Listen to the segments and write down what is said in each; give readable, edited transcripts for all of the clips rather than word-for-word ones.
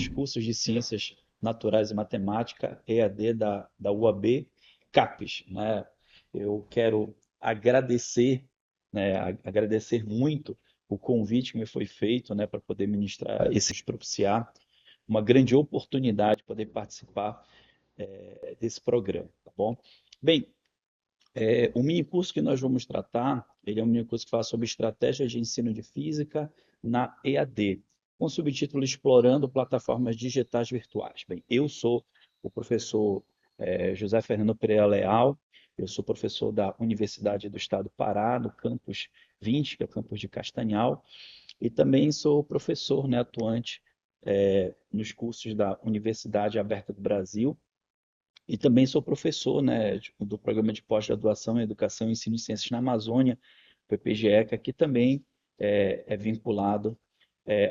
dos cursos de Ciências Naturais e Matemática, EAD da UAB CAPES, né? Eu quero agradecer, né, agradecer muito o convite que me foi feito, né, para poder ministrar esse propiciar uma grande oportunidade de poder participar desse programa, tá bom? Bem, o mini curso que nós vamos tratar, ele é um mini curso que fala sobre estratégias de ensino de física na EAD, com o subtítulo Explorando plataformas digitais virtuais. Bem, eu sou o professor José Fernando Pereira Leal, eu sou professor da Universidade do Estado do Pará, no campus 20, que é o campus de Castanhal, e também sou professor, né, atuante nos cursos da Universidade Aberta do Brasil, e também sou professor, né, do programa de pós-graduação em Educação e Ensino e Ciências na Amazônia, PPGECA, que também é vinculado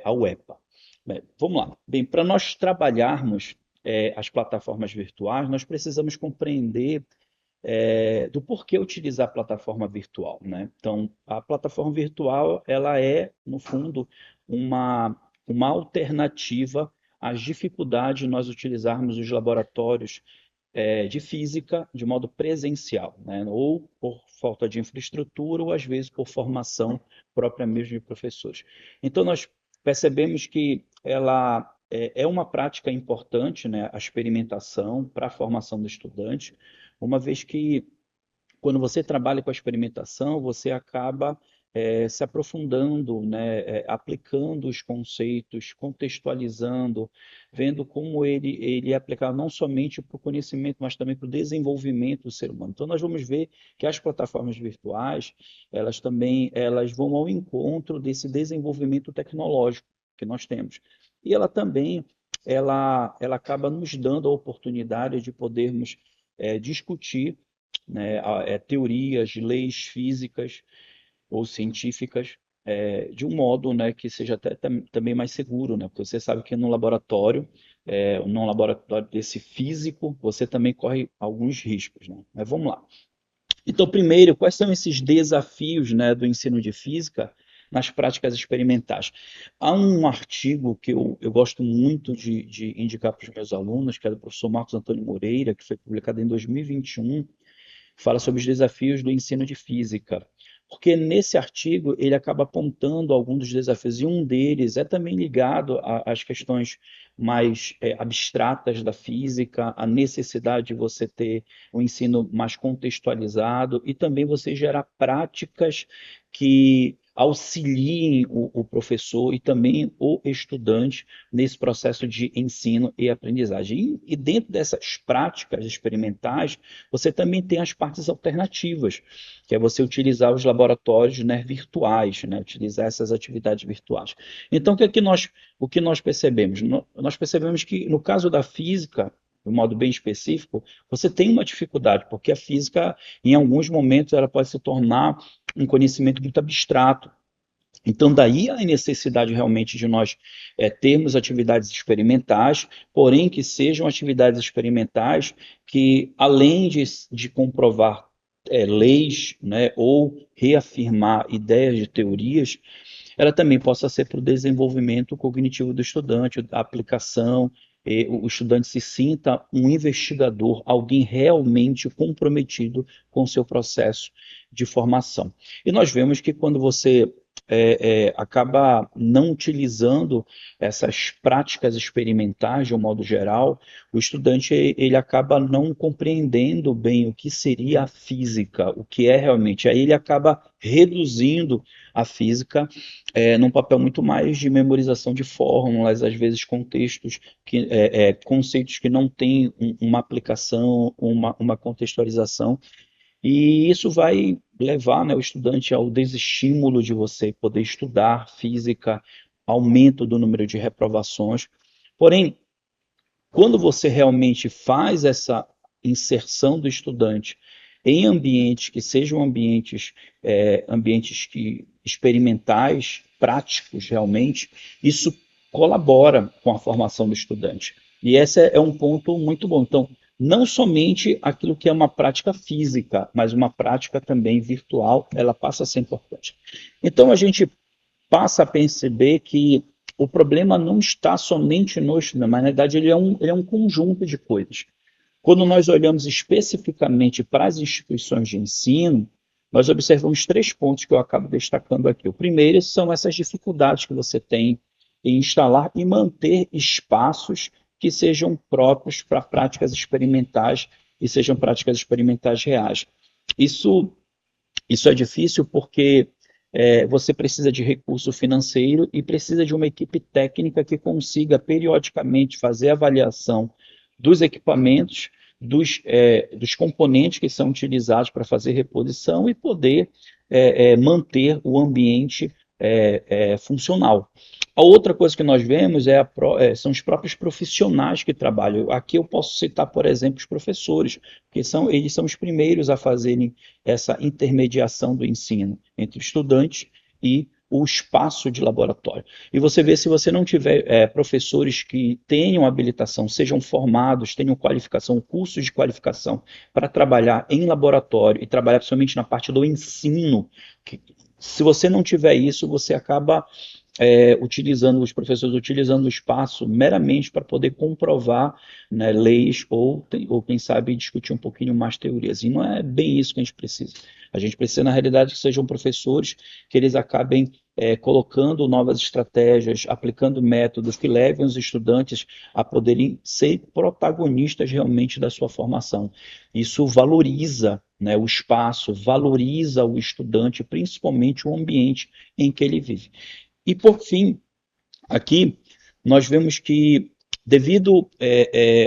ao EPA. Bem, vamos lá. Bem, para nós trabalharmos as plataformas virtuais, nós precisamos compreender do porquê utilizar a plataforma virtual, né? Então, a plataforma virtual, ela é, no fundo, uma alternativa às dificuldades de nós utilizarmos os laboratórios de física de modo presencial, né? Ou por falta de infraestrutura, ou às vezes por formação própria mesmo de professores. Então, nós percebemos que ela é uma prática importante, né? A experimentação para a formação do estudante, uma vez que quando você trabalha com a experimentação, você acaba se aprofundando, né, aplicando os conceitos, contextualizando, vendo como ele é aplicado não somente para o conhecimento, mas também para o desenvolvimento do ser humano. Então, nós vamos ver que as plataformas virtuais, elas vão ao encontro desse desenvolvimento tecnológico que nós temos. E ela também, ela acaba nos dando a oportunidade de podermos discutir, né, teorias, leis físicas ou científicas de um modo, né, que seja até também mais seguro, né, porque você sabe que num laboratório desse físico, você também corre alguns riscos, né? Mas vamos lá. Então, primeiro, quais são esses desafios, né, do ensino de física nas práticas experimentais? Há um artigo que eu gosto muito de indicar para os meus alunos, que é do professor Marcos Antônio Moreira, que foi publicado em 2021, fala sobre os desafios do ensino de física. Porque nesse artigo ele acaba apontando alguns dos desafios, e um deles é também ligado às questões mais abstratas da física, a necessidade de você ter um ensino mais contextualizado e também você gerar práticas que auxiliem o professor e também o estudante nesse processo de ensino e aprendizagem. E dentro dessas práticas experimentais, você também tem as partes alternativas, que é você utilizar os laboratórios, né, virtuais, né, utilizar essas atividades virtuais. Então, o que nós percebemos? Nós percebemos que, no caso da física, de um modo bem específico, você tem uma dificuldade, porque a física, em alguns momentos, ela pode se tornar um conhecimento muito abstrato. Então, daí a necessidade realmente de nós termos atividades experimentais, porém que sejam atividades experimentais que, além de comprovar leis, né, ou reafirmar ideias de teorias, ela também possa ser para o desenvolvimento cognitivo do estudante, a aplicação, o estudante se sinta um investigador, alguém realmente comprometido com o seu processo de formação. E nós vemos que quando você acaba não utilizando essas práticas experimentais de um modo geral, o estudante ele acaba não compreendendo bem o que seria a física, o que é realmente. Aí ele acaba reduzindo a física num papel muito mais de memorização de fórmulas, às vezes conceitos que não têm uma aplicação, uma contextualização, e isso vai levar, né, o estudante ao desestímulo de você poder estudar física, aumento do número de reprovações. Porém, quando você realmente faz essa inserção do estudante em ambientes que sejam ambientes experimentais, práticos realmente, isso colabora com a formação do estudante. E esse é um ponto muito bom. Então, não somente aquilo que é uma prática física, mas uma prática também virtual, ela passa a ser importante. Então, a gente passa a perceber que o problema não está somente no estudante, mas na verdade ele é um conjunto de coisas. Quando nós olhamos especificamente para as instituições de ensino, nós observamos três pontos que eu acabo destacando aqui. O primeiro são essas dificuldades que você tem em instalar e manter espaços que sejam próprios para práticas experimentais e sejam práticas experimentais reais. Isso, isso é difícil porque você precisa de recurso financeiro e precisa de uma equipe técnica que consiga periodicamente fazer avaliação dos equipamentos, dos componentes que são utilizados para fazer reposição e poder manter o ambiente funcional. A outra coisa que nós vemos são os próprios profissionais que trabalham. Aqui eu posso citar, por exemplo, os professores, porque eles são os primeiros a fazerem essa intermediação do ensino entre o estudante e o espaço de laboratório. E você vê, se você não tiver professores que tenham habilitação, sejam formados, tenham qualificação, cursos de qualificação para trabalhar em laboratório e trabalhar principalmente na parte do ensino, se você não tiver isso, você acaba os professores utilizando o espaço meramente para poder comprovar, né, leis ou, quem sabe, discutir um pouquinho mais teorias. E não é bem isso que a gente precisa. A gente precisa, na realidade, que sejam professores que eles acabem colocando novas estratégias, aplicando métodos que levem os estudantes a poderem ser protagonistas realmente da sua formação. Isso valoriza, né, o espaço, valoriza o estudante, principalmente o ambiente em que ele vive. E, por fim, aqui nós vemos que, devido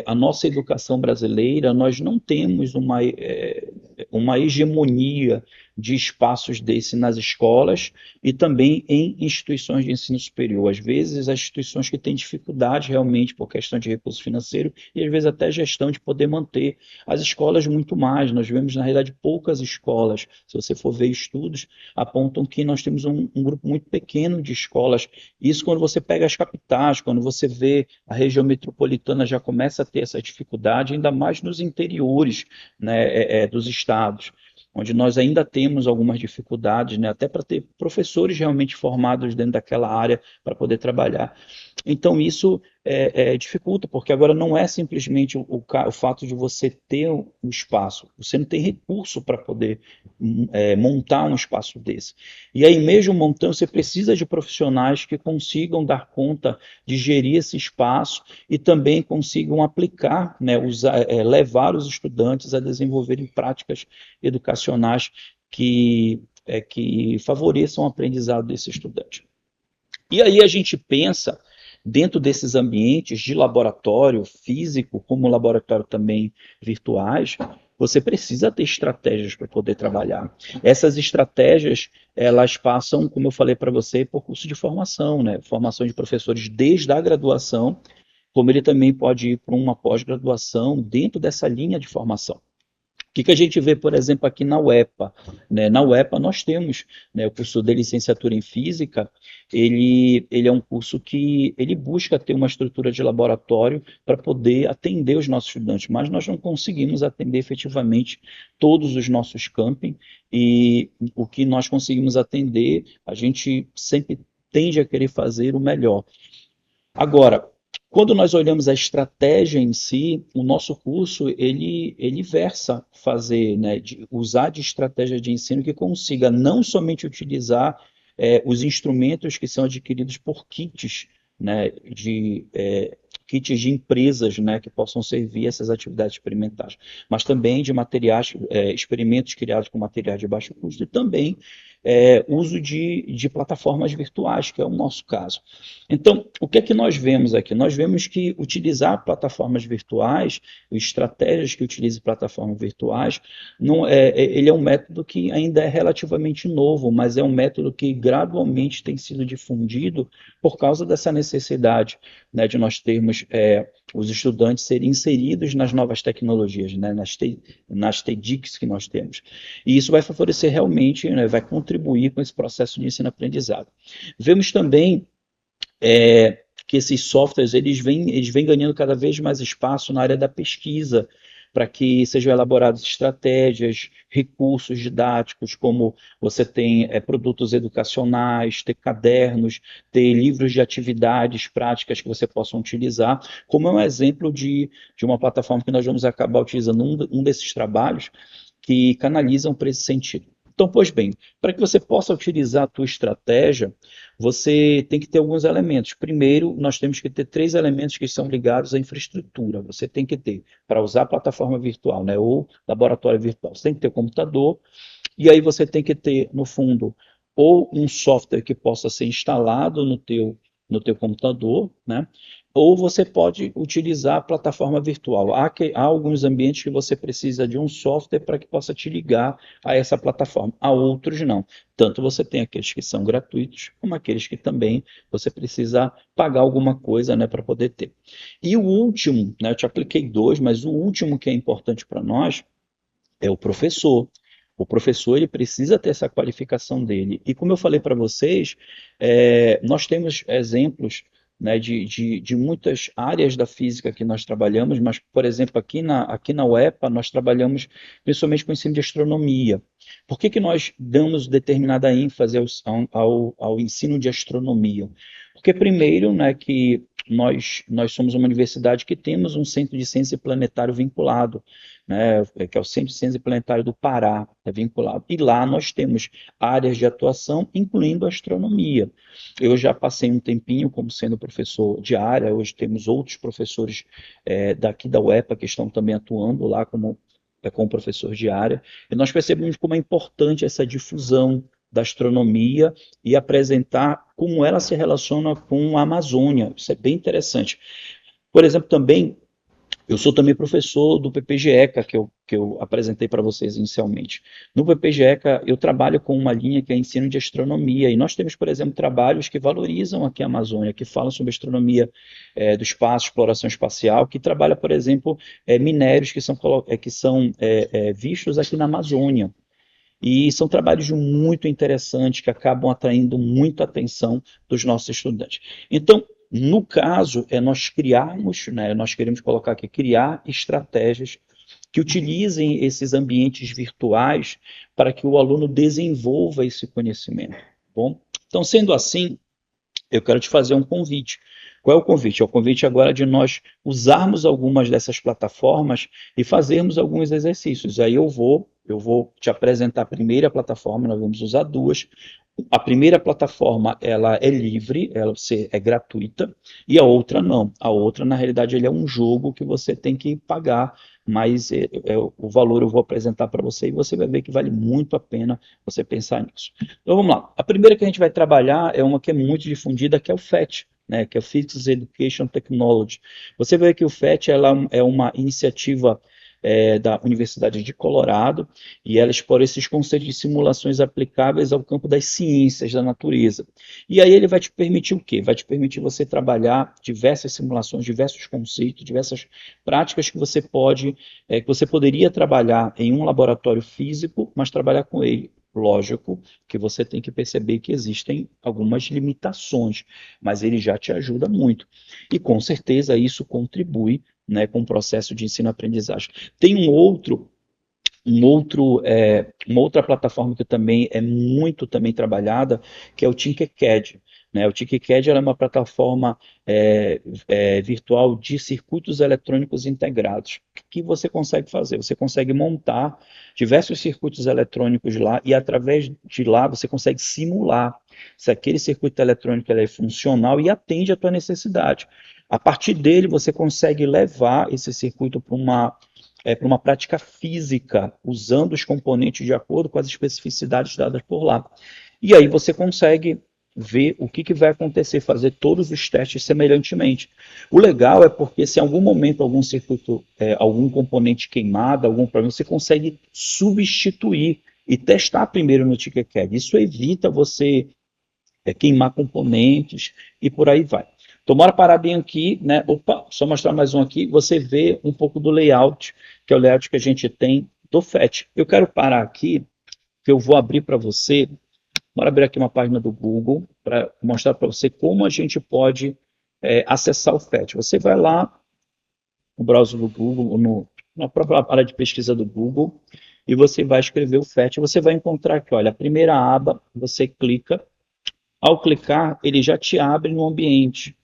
à nossa educação brasileira, nós não temos uma hegemonia de espaços desse nas escolas e também em instituições de ensino superior. Às vezes, as instituições que têm dificuldade realmente por questão de recurso financeiro e, às vezes, até gestão de poder manter as escolas muito mais. Nós vemos, na realidade, poucas escolas. Se você for ver estudos, apontam que nós temos um grupo muito pequeno de escolas. Isso quando você pega as capitais, quando você vê a região metropolitana já começa a ter essa dificuldade, ainda mais nos interiores, né, dos estados, onde nós ainda temos algumas dificuldades, né, até para ter professores realmente formados dentro daquela área para poder trabalhar. Então, isso dificulta, porque agora não é simplesmente o fato de você ter um espaço, você não tem recurso para poder montar um espaço desse. E aí, mesmo montando, você precisa de profissionais que consigam dar conta de gerir esse espaço e também consigam aplicar, né, levar os estudantes a desenvolverem práticas educacionais que favoreçam o aprendizado desse estudante. E aí a gente pensa, dentro desses ambientes de laboratório físico, como laboratório também virtuais, você precisa ter estratégias para poder trabalhar. Essas estratégias, elas passam, como eu falei para você, por curso de formação, né? Formação de professores desde a graduação, como ele também pode ir para uma pós-graduação dentro dessa linha de formação. O que a gente vê, por exemplo, aqui na UEPA? Né? Na UEPA nós temos, né, o curso de licenciatura em Física, ele é um curso que ele busca ter uma estrutura de laboratório para poder atender os nossos estudantes, mas nós não conseguimos atender efetivamente todos os nossos camping, e o que nós conseguimos atender, a gente sempre tende a querer fazer o melhor. Agora, quando nós olhamos a estratégia em si, o nosso curso ele versa fazer, né, usar de estratégia de ensino que consiga não somente utilizar os instrumentos que são adquiridos por kits, né, kits de empresas, né, que possam servir essas atividades experimentais, mas também de materiais, experimentos criados com materiais de baixo custo e também uso de plataformas virtuais, que é o nosso caso. Então, o que é que nós vemos aqui? Nós vemos que utilizar plataformas virtuais, estratégias que utilizem plataformas virtuais, ele é um método que ainda é relativamente novo, mas é um método que gradualmente tem sido difundido por causa dessa necessidade, né, de nós termos os estudantes serem inseridos nas novas tecnologias, né, nas TEDx que nós temos. E isso vai favorecer realmente, né, vai contribuir com esse processo de ensino-aprendizado. Vemos também que esses softwares eles vêm ganhando cada vez mais espaço na área da pesquisa, para que sejam elaboradas estratégias, recursos didáticos, como você tem produtos educacionais, ter cadernos, ter livros de atividades práticas que você possa utilizar, como é um exemplo de uma plataforma que nós vamos acabar utilizando um desses trabalhos que canalizam para esse sentido. Então, pois bem, para que você possa utilizar a tua estratégia, você tem que ter alguns elementos. Primeiro, nós temos que ter três elementos que são ligados à infraestrutura. Você tem que ter, para usar a plataforma virtual, né, ou laboratório virtual, você tem que ter computador, e aí você tem que ter, no fundo, ou um software que possa ser instalado no teu computador, né? Ou você pode utilizar a plataforma virtual. Há alguns ambientes que você precisa de um software para que possa te ligar a essa plataforma. Há outros não. Tanto você tem aqueles que são gratuitos, como aqueles que também você precisa pagar alguma coisa, né, para poder ter. E o último, né, eu te apliquei dois, mas o último que é importante para nós é o professor. O professor ele precisa ter essa qualificação dele. E como eu falei para vocês, nós temos exemplos, né, de muitas áreas da física que nós trabalhamos, mas, por exemplo, aqui na UEPA, nós trabalhamos principalmente com o ensino de astronomia. Por que nós damos determinada ênfase ao ensino de astronomia? Porque, primeiro, né, que nós somos uma universidade que temos um centro de ciência planetário vinculado, né, que é o Centro de Ciência Planetária do Pará, é vinculado. E lá nós temos áreas de atuação, incluindo a astronomia. Eu já passei um tempinho como sendo professor de área, hoje temos outros professores daqui da UEPA que estão também atuando lá como professor de área, e nós percebemos como é importante essa difusão da astronomia e apresentar como ela se relaciona com a Amazônia. Isso é bem interessante. Por exemplo, também eu sou também professor do PPGECA, que eu apresentei para vocês inicialmente. No PPGECA, eu trabalho com uma linha que é ensino de astronomia, e nós temos, por exemplo, trabalhos que valorizam aqui a Amazônia, que falam sobre astronomia do espaço, exploração espacial, que trabalha, por exemplo, minérios que são vistos aqui na Amazônia. E são trabalhos muito interessantes que acabam atraindo muita atenção dos nossos estudantes. Então, no caso, nós criarmos, né, nós queremos colocar aqui, criar estratégias que utilizem esses ambientes virtuais para que o aluno desenvolva esse conhecimento. Bom, então, sendo assim, eu quero te fazer um convite. Qual é o convite? É o convite agora de nós usarmos algumas dessas plataformas e fazermos alguns exercícios. Aí eu vou te apresentar a primeira plataforma, nós vamos usar duas. A primeira plataforma, ela é livre, ela é gratuita, e a outra não. A outra, na realidade, ele é um jogo que você tem que pagar, mas o valor eu vou apresentar para você e você vai ver que vale muito a pena você pensar nisso. Então vamos lá. A primeira que a gente vai trabalhar é uma que é muito difundida, que é o FET, né, que é o Physics Education Technology. Você vê que o FET ela é uma iniciativa da Universidade de Colorado, e ela explora esses conceitos de simulações aplicáveis ao campo das ciências da natureza. E aí ele vai te permitir o quê? Vai te permitir você trabalhar diversas simulações, diversos conceitos, diversas práticas que você poderia trabalhar em um laboratório físico, mas trabalhar com ele. Lógico que você tem que perceber que existem algumas limitações, mas ele já te ajuda muito. E com certeza isso contribui, né, com o processo de ensino-aprendizagem. Tem uma outra plataforma que também é muito também trabalhada, que é o Tinkercad. Né? O Tinkercad é uma plataforma virtual de circuitos eletrônicos integrados. O que você consegue fazer? Você consegue montar diversos circuitos eletrônicos lá e através de lá você consegue simular se aquele circuito eletrônico é funcional e atende à tua necessidade. A partir dele você consegue levar esse circuito para uma prática física, usando os componentes de acordo com as especificidades dadas por lá. E aí você consegue ver o que vai acontecer, fazer todos os testes semelhantemente. O legal é porque se em algum momento algum circuito, algum componente queimado, algum problema, você consegue substituir e testar primeiro no Tinkercad. Isso evita você queimar componentes e por aí vai. Então, bora parar bem aqui, né? Opa, só mostrar mais um aqui. Você vê um pouco do layout, que é o layout que a gente tem do FET. Eu quero parar aqui, que eu vou abrir para você. Bora abrir aqui uma página do Google para mostrar para você como a gente pode acessar o FET. Você vai lá no browser do Google, na própria área de pesquisa do Google, e você vai escrever o FET, você vai encontrar aqui, olha, a primeira aba, você clica, ao clicar, ele já te abre no ambiente,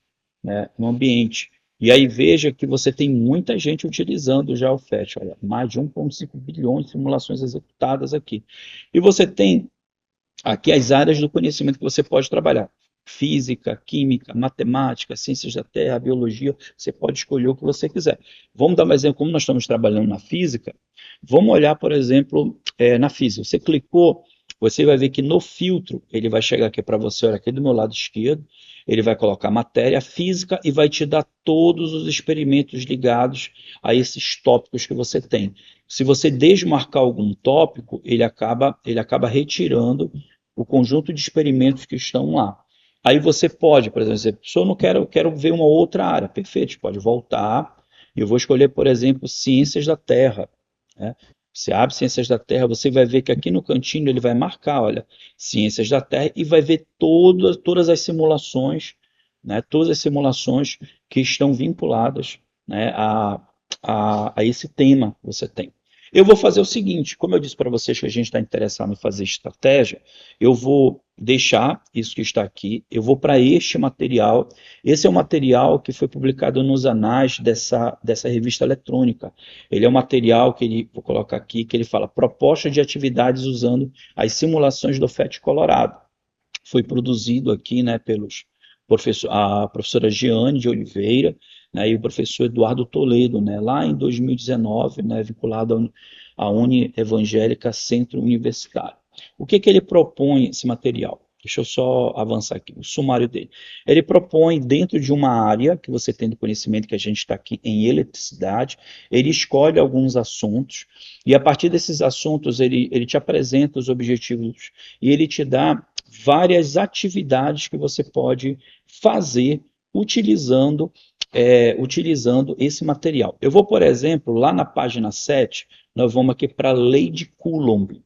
né, no ambiente. E aí veja que você tem muita gente utilizando já o FET, olha, mais de 1,5 bilhões de simulações executadas aqui. E você tem aqui as áreas do conhecimento que você pode trabalhar. Física, química, matemática, ciências da terra, biologia, você pode escolher o que você quiser. Vamos dar um exemplo, como nós estamos trabalhando na física, vamos olhar, por exemplo, na física. Você clicou, você vai ver que no filtro, ele vai chegar aqui para você, olha, aqui do meu lado esquerdo, ele vai colocar matéria física e vai te dar todos os experimentos ligados a esses tópicos que você tem. Se você desmarcar algum tópico, ele acaba retirando o conjunto de experimentos que estão lá. Aí você pode, por exemplo, dizer, se eu não quero, eu quero ver uma outra área, perfeito, você pode voltar, e eu vou escolher, por exemplo, ciências da Terra, né? Você abre Ciências da Terra, você vai ver que aqui no cantinho ele vai marcar, olha, Ciências da Terra, e vai ver todas as simulações, né, todas as simulações que estão vinculadas, né, a esse tema que você tem. Eu vou fazer o seguinte, como eu disse para vocês que a gente está interessado em fazer estratégia, eu vou deixar isso que está aqui, eu vou para este material. Esse é o material que foi publicado nos anais dessa revista eletrônica. Ele é um material que vou colocar aqui, que ele fala proposta de atividades usando as simulações do FET Colorado. Foi produzido aqui, né, a professora Giane de Oliveira, né, e o professor Eduardo Toledo, né, lá em 2019, né, vinculado à Uni Evangélica Centro Universitário. O que ele propõe, esse material? Deixa eu só avançar aqui, o sumário dele. Ele propõe, dentro de uma área que você tem do conhecimento, que a gente está aqui em eletricidade, ele escolhe alguns assuntos, e a partir desses assuntos ele te apresenta os objetivos, e ele te dá várias atividades que você pode fazer utilizando esse material. Eu vou, por exemplo, lá na página 7, nós vamos aqui para a lei de Coulomb.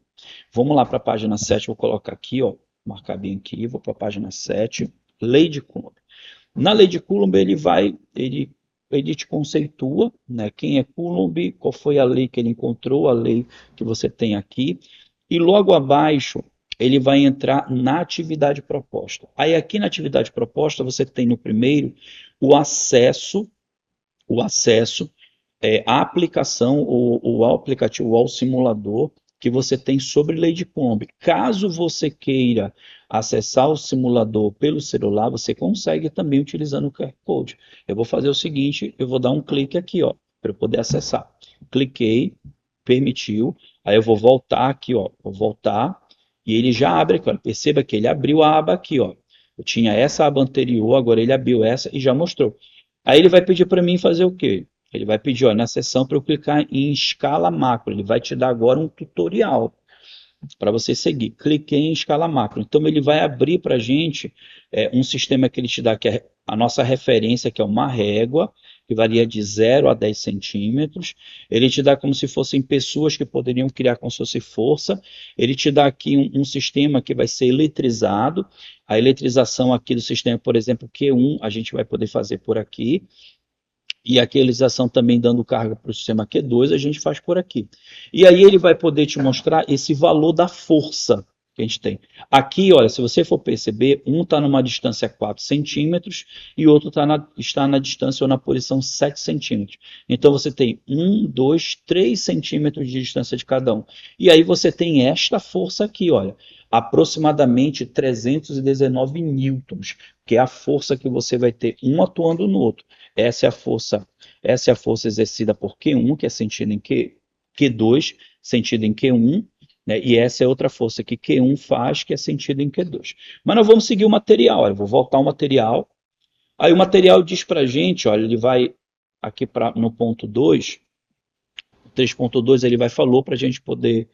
Vamos lá para a página 7, vou colocar aqui, ó, marcar bem aqui, vou para a página 7, lei de Coulomb. Na lei de Coulomb, ele te conceitua, né, quem é Coulomb, qual foi a lei que ele encontrou, a lei que você tem aqui, e logo abaixo ele vai entrar na atividade proposta. Aí aqui na atividade proposta você tem no primeiro o acesso à aplicação ou ao aplicativo, ou ao simulador que você tem sobre lei de Coulomb. Caso você queira acessar o simulador pelo celular, você consegue também utilizando o QR Code. Eu vou fazer o seguinte, eu vou dar um clique aqui, ó, para eu poder acessar. Cliquei, permitiu, aí eu vou voltar aqui, ó, vou voltar, e ele já abre aqui, ó. Perceba que ele abriu a aba aqui, ó. Eu tinha essa aba anterior, agora ele abriu essa e já mostrou. Aí ele vai pedir para mim fazer o quê? Ele vai pedir, ó, na seção para eu clicar em escala macro. Ele vai te dar agora um tutorial para você seguir. Cliquei em escala macro. Então ele vai abrir para a gente um sistema que ele te dá, que é a nossa referência, que é uma régua, que varia de 0 a 10 centímetros. Ele te dá como se fossem pessoas que poderiam criar como se fosse força. Ele te dá aqui um sistema que vai ser eletrizado. A eletrização aqui do sistema, por exemplo, Q1, a gente vai poder fazer por aqui. E a equalização também dando carga para o sistema Q2, a gente faz por aqui. E aí ele vai poder te mostrar esse valor da força que a gente tem. Aqui, olha, se você for perceber, um está numa distância 4 centímetros e o outro está na distância ou na posição 7 centímetros. Então você tem 1, 2, 3 centímetros de distância de cada um. E aí você tem esta força aqui, olha, aproximadamente 319 newtons, que é a força que você vai ter um atuando no outro. Essa é a força exercida por Q1, que é sentido em Q2, sentido em Q1, né? E essa é outra força que Q1 faz, que é sentido em Q2. Mas nós vamos seguir o material, olha, vou voltar ao material. Aí o material diz para a gente, olha, ele vai aqui no ponto 2, 3.2 ele falou para a gente poder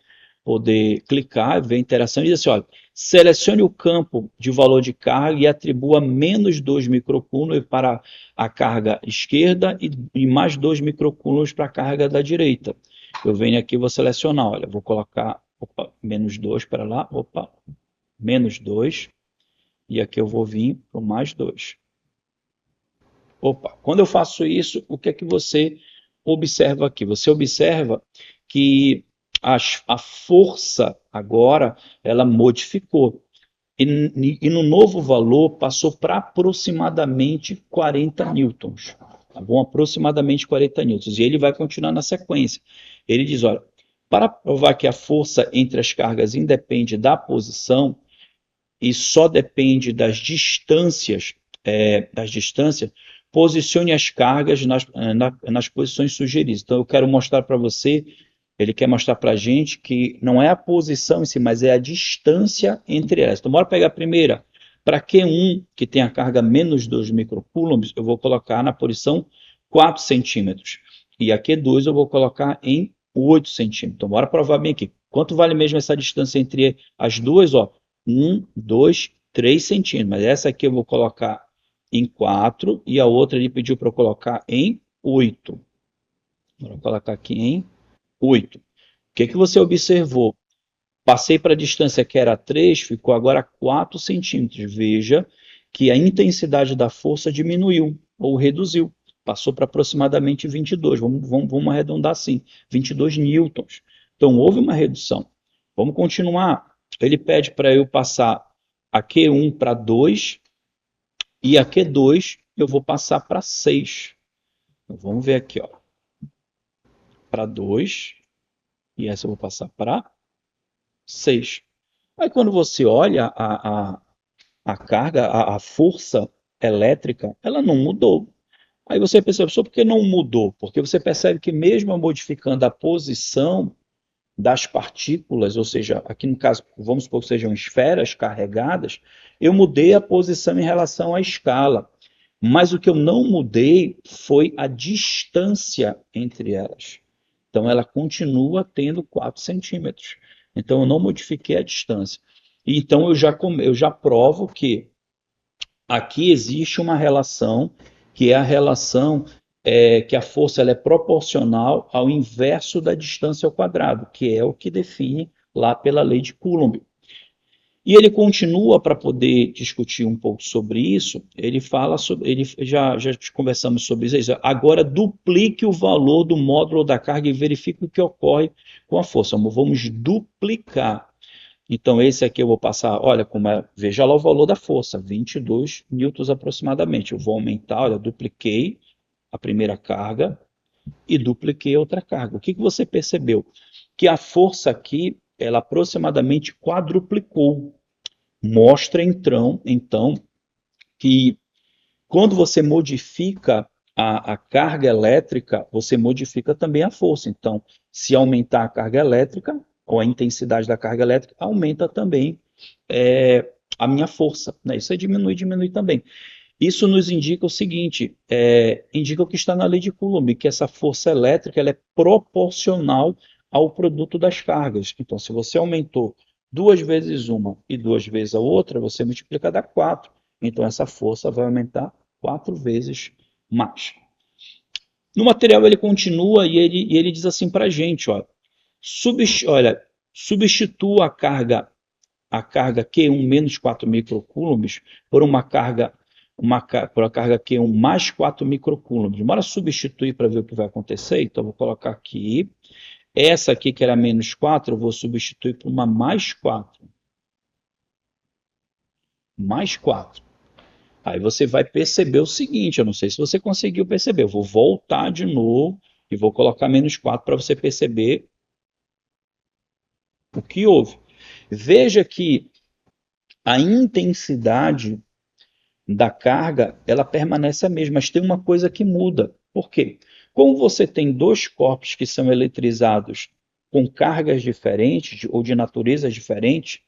clicar, ver a interação e diz assim, olha, selecione o campo de valor de carga e atribua menos 2 microcoulombs para a carga esquerda e mais 2 microcoulombs para a carga da direita. Eu venho aqui e vou selecionar, olha, vou colocar, menos 2 para lá, menos 2, e aqui eu vou vir para o mais 2. Quando eu faço isso, observa aqui? Você observa que a força agora ela modificou. E no novo valor passou para aproximadamente 40 newtons. Tá bom? Aproximadamente 40 newtons. E ele vai continuar na sequência. Ele diz, olha, para provar que a força entre as cargas independe da posição e só depende das distâncias, posicione as cargas nas posições sugeridas. Então, eu quero mostrar para você, ele quer mostrar para a gente que não é a posição em si, mas é a distância entre elas. Então, bora pegar a primeira. Para Q1, que tem a carga menos 2 microcoulombs, eu vou colocar na posição 4 centímetros. E a Q2 eu vou colocar em 8 centímetros. Então, bora provar bem aqui. Quanto vale mesmo essa distância entre as duas? Ó, 1, 2, 3 centímetros. Mas essa aqui eu vou colocar em 4 e a outra ele pediu para eu colocar em 8. Vou colocar aqui em 8. O que você observou? Passei para a distância que era 3, ficou agora 4 centímetros. Veja que a intensidade da força diminuiu ou reduziu. Passou para aproximadamente 22. Vamos arredondar assim, 22 newtons. Então, houve uma redução. Vamos continuar. Ele pede para eu passar a Q1 para 2 e a Q2 eu vou passar para 6. Então, vamos ver aqui, ó, para 2 e essa eu vou passar para 6. Aí quando você olha a carga, a força elétrica, ela não mudou. Aí você percebe, só porque não mudou? Porque você percebe que mesmo modificando a posição das partículas, ou seja, aqui no caso, vamos supor que sejam esferas carregadas, eu mudei a posição em relação à escala. Mas o que eu não mudei foi a distância entre elas. Então, ela continua tendo 4 centímetros. Então, eu não modifiquei a distância. Então, eu já provo que aqui existe uma relação, que é a relação que a força ela é proporcional ao inverso da distância ao quadrado, que é o que define lá pela lei de Coulomb. E ele continua para poder discutir um pouco sobre isso. Ele fala sobre, ele já conversamos sobre isso. Agora duplique o valor do módulo da carga e verifique o que ocorre com a força. Vamos duplicar. Então esse aqui eu vou passar, olha como é, veja lá o valor da força, 22 newtons aproximadamente. Eu vou aumentar, olha, dupliquei a primeira carga e dupliquei a outra carga. O que você percebeu? Que a força aqui, ela aproximadamente quadruplicou. Mostra então que quando você modifica a carga elétrica, você modifica também a força. Então, se aumentar a carga elétrica, ou a intensidade da carga elétrica, aumenta também a minha força. Né? Isso é diminui também. Isso nos indica o seguinte, indica o que está na lei de Coulomb, que essa força elétrica ela é proporcional ao produto das cargas. Então, se você aumentou 2 vezes uma e 2 vezes a outra, você multiplica dá 4. Então, essa força vai aumentar 4 vezes mais. No material, ele continua e ele diz assim para a gente, ó, substitua a carga Q1 menos 4 microcoulombs por por a carga Q1 mais 4 microcoulombs. Bora substituir para ver o que vai acontecer? Então, vou colocar aqui. Essa aqui, que era menos 4, eu vou substituir por uma mais 4. Mais 4. Aí você vai perceber o seguinte, eu não sei se você conseguiu perceber, eu vou voltar de novo e vou colocar menos 4 para você perceber o que houve. Veja que a intensidade da carga, ela permanece a mesma, mas tem uma coisa que muda. Por quê? Como você tem dois corpos que são eletrizados com cargas diferentes ou de naturezas diferentes,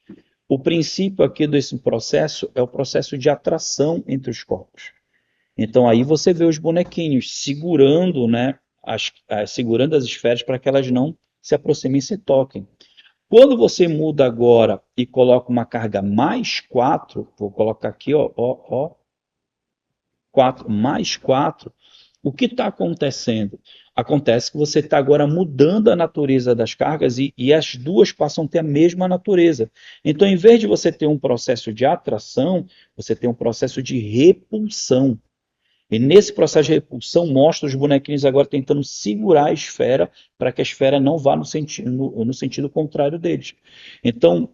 o princípio aqui desse processo é o processo de atração entre os corpos. Então aí você vê os bonequinhos segurando, né, segurando as esferas para que elas não se aproximem e se toquem. Quando você muda agora e coloca uma carga mais 4, vou colocar aqui, ó, 4 mais 4, o que está acontecendo? Acontece que você está agora mudando a natureza das cargas e as duas passam a ter a mesma natureza. Então, em vez de você ter um processo de atração, você tem um processo de repulsão. E nesse processo de repulsão, mostra os bonequinhos agora tentando segurar a esfera para que a esfera não vá no sentido contrário deles. Então,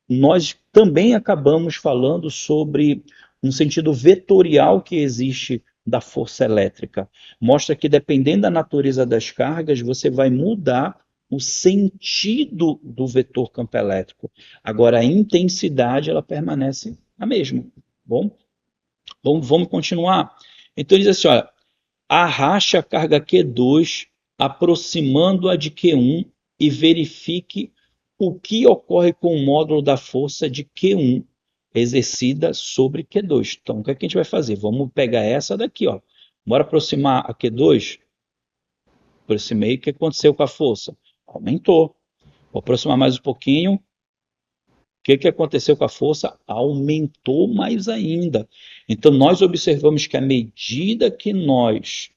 nós também acabamos falando sobre um sentido vetorial que existe da força elétrica. Mostra que, dependendo da natureza das cargas, você vai mudar o sentido do vetor campo elétrico. Agora, a intensidade ela permanece a mesma. Bom, vamos continuar. Então, ele diz assim, olha, arraste a carga Q2, aproximando-a de Q1 e verifique o que ocorre com o módulo da força de Q1 exercida sobre Q2. Então, o que é que a gente vai fazer? Vamos pegar essa daqui, ó. Bora aproximar a Q2. Aproximei, o que aconteceu com a força? Aumentou. Vou aproximar mais um pouquinho. O que aconteceu com a força? Aumentou mais ainda. Então, nós observamos que à medida que nós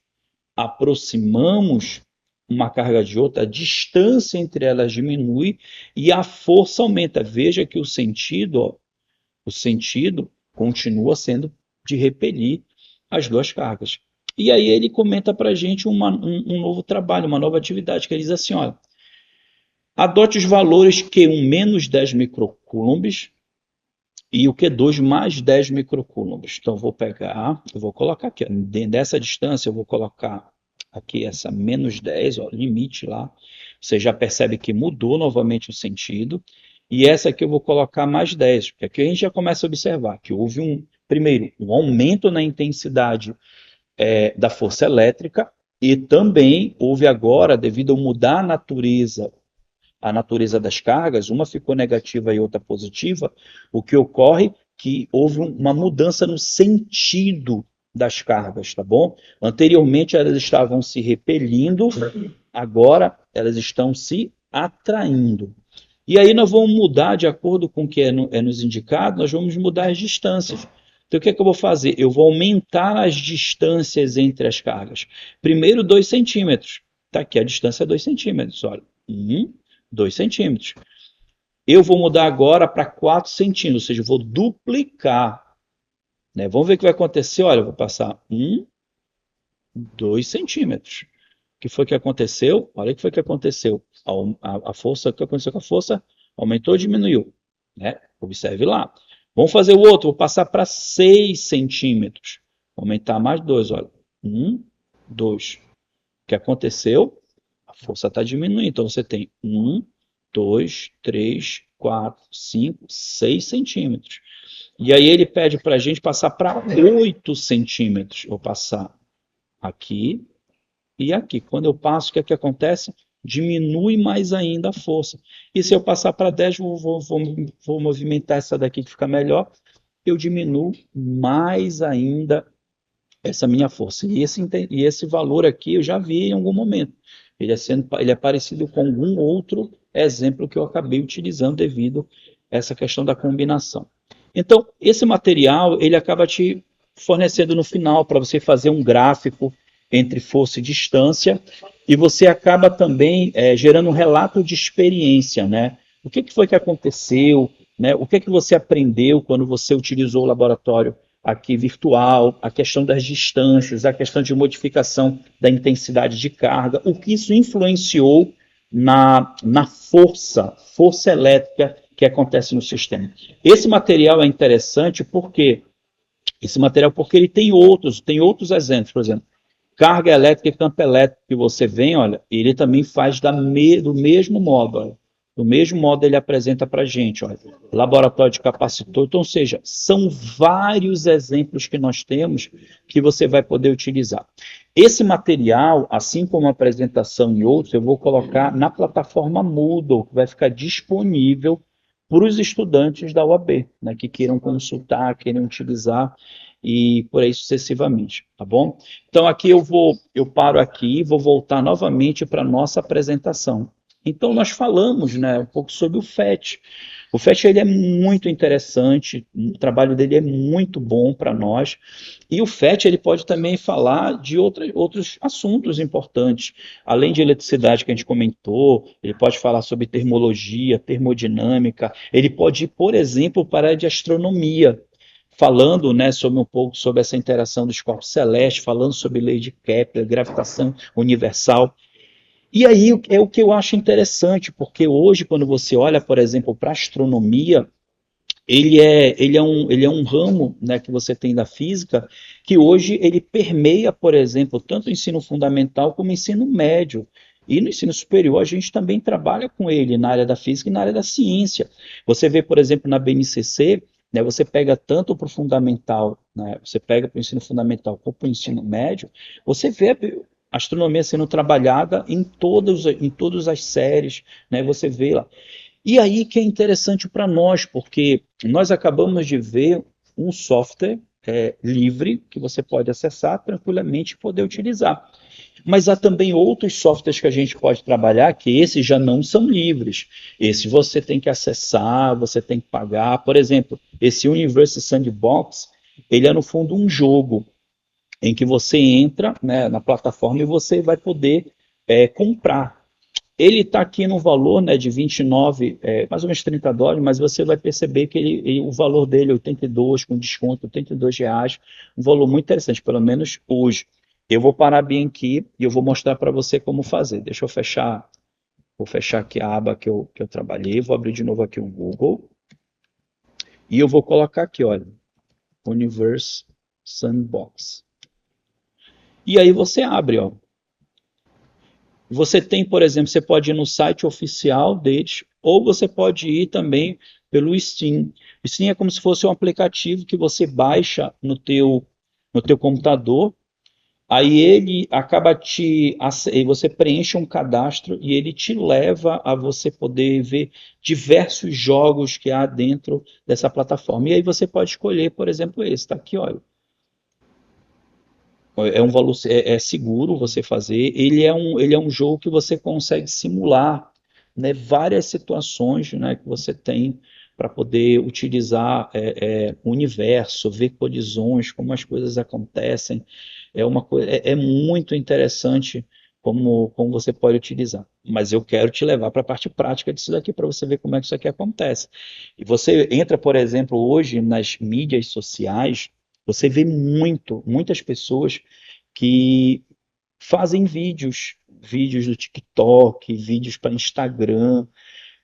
aproximamos uma carga de outra, a distância entre elas diminui e a força aumenta. Veja que o sentido continua sendo de repelir as duas cargas. E aí ele comenta para a gente um novo trabalho, uma nova atividade, que ele diz assim, olha, adote os valores Q1 menos 10 microcoulombs e o Q2 mais 10 microcoulombs. Então, eu vou colocar aqui, dentro dessa distância, eu vou colocar aqui essa menos 10, ó, limite lá. Você já percebe que mudou novamente o sentido. E essa aqui eu vou colocar mais 10, porque aqui a gente já começa a observar que houve primeiro, um aumento na intensidade da força elétrica e também houve agora, devido a mudar a natureza das cargas, uma ficou negativa e outra positiva, o que ocorre é que houve uma mudança no sentido das cargas, tá bom? Anteriormente elas estavam se repelindo, agora elas estão se atraindo. E aí nós vamos mudar, de acordo com o que é nos indicado, nós vamos mudar as distâncias. Então o que é que eu vou fazer? Eu vou aumentar as distâncias entre as cargas. Primeiro 2 centímetros. Está aqui, a distância é 2 centímetros, olha. 2 centímetros. Eu vou mudar agora para 4 centímetros, ou seja, eu vou duplicar. Né? Vamos ver o que vai acontecer. Olha, eu vou passar 2 centímetros. O que foi que aconteceu? Olha o que foi que aconteceu. A força, o que aconteceu com a força? Aumentou ou diminuiu? Né? Observe lá. Vamos fazer o outro, vou passar para 6 centímetros. Vou aumentar mais 2, olha. 2. O que aconteceu? A força está diminuindo. Então você tem 2, 3, 4, 5, 6 centímetros. E aí ele pede para a gente passar para 8 centímetros. Vou passar aqui e aqui. Quando eu passo, o que é que acontece? Diminui mais ainda a força. E se eu passar para 10, vou movimentar essa daqui que fica melhor, eu diminuo mais ainda essa minha força. E esse valor aqui eu já vi em algum momento. Ele é parecido com algum outro exemplo que eu acabei utilizando devido a essa questão da combinação. Então, esse material, ele acaba te fornecendo no final para você fazer um gráfico entre força e distância, e você acaba também gerando um relato de experiência, né? O que foi que aconteceu, né? O que você aprendeu quando você utilizou o laboratório aqui virtual, a questão das distâncias, a questão de modificação da intensidade de carga, o que isso influenciou na força elétrica que acontece no sistema. Esse material é interessante porque ele tem outros exemplos, por exemplo, carga elétrica e campo elétrico que você vê, olha, ele também faz do mesmo modo, olha. Do mesmo modo ele apresenta para a gente, olha, laboratório de capacitor. Então, ou seja, são vários exemplos que nós temos que você vai poder utilizar. Esse material, assim como a apresentação e outros, eu vou colocar na plataforma Moodle, que vai ficar disponível para os estudantes da UAB, né, que queiram consultar, queiram utilizar e por aí sucessivamente, tá bom? Então aqui eu paro aqui e vou voltar novamente para a nossa apresentação. Então nós falamos, né, um pouco sobre o FET. O FET ele é muito interessante, o trabalho dele é muito bom para nós, e o FET ele pode também falar de outros assuntos importantes, além de eletricidade que a gente comentou, ele pode falar sobre termologia, termodinâmica, ele pode ir, por exemplo, para a área de astronomia. falando, né, sobre um pouco sobre essa interação dos corpos celestes, falando sobre lei de Kepler, gravitação universal. E aí é o que eu acho interessante, porque hoje, quando você olha, por exemplo, para a astronomia, ele é um ramo, né, que você tem da física, que hoje ele permeia, por exemplo, tanto o ensino fundamental como o ensino médio. E no ensino superior a gente também trabalha com ele na área da física e na área da ciência. Você vê, por exemplo, na BNCC, né, você pega tanto para o fundamental, né, você pega para o ensino fundamental como para o ensino médio, você vê a astronomia sendo trabalhada em todas as séries, né, você vê lá. E aí que é interessante para nós, porque nós acabamos de ver um software livre que você pode acessar tranquilamente e poder utilizar. Mas há também outros softwares que a gente pode trabalhar, que esses já não são livres. Esse você tem que acessar, você tem que pagar. Por exemplo, esse Universe Sandbox, ele é no fundo um jogo em que você entra, né, na plataforma e você vai poder comprar. Ele está aqui no valor, né, de 29, mais ou menos US$ 30, mas você vai perceber que o valor dele é 82, com desconto, R$ 82, um valor muito interessante, pelo menos hoje. Eu vou parar bem aqui e eu vou mostrar para você como fazer. Deixa eu fechar, vou fechar aqui a aba que eu trabalhei, vou abrir de novo aqui o Google e eu vou colocar aqui, olha, Universe Sandbox. E aí você abre, ó. Você tem, por exemplo, você pode ir no site oficial deles, ou você pode ir também pelo Steam. O Steam é como se fosse um aplicativo que você baixa no teu computador, aí ele acaba e você preenche um cadastro e ele te leva a você poder ver diversos jogos que há dentro dessa plataforma. E aí você pode escolher, por exemplo, esse, está aqui, olha. É um valor seguro você fazer. Ele é um jogo que você consegue simular, né, várias situações, né, que você tem para poder utilizar o universo, ver colisões, como as coisas acontecem. É muito interessante como você pode utilizar. Mas eu quero te levar para a parte prática disso daqui para você ver como é que isso aqui acontece. E você entra, por exemplo, hoje nas mídias sociais, você vê muitas pessoas que fazem vídeos do TikTok, vídeos para Instagram,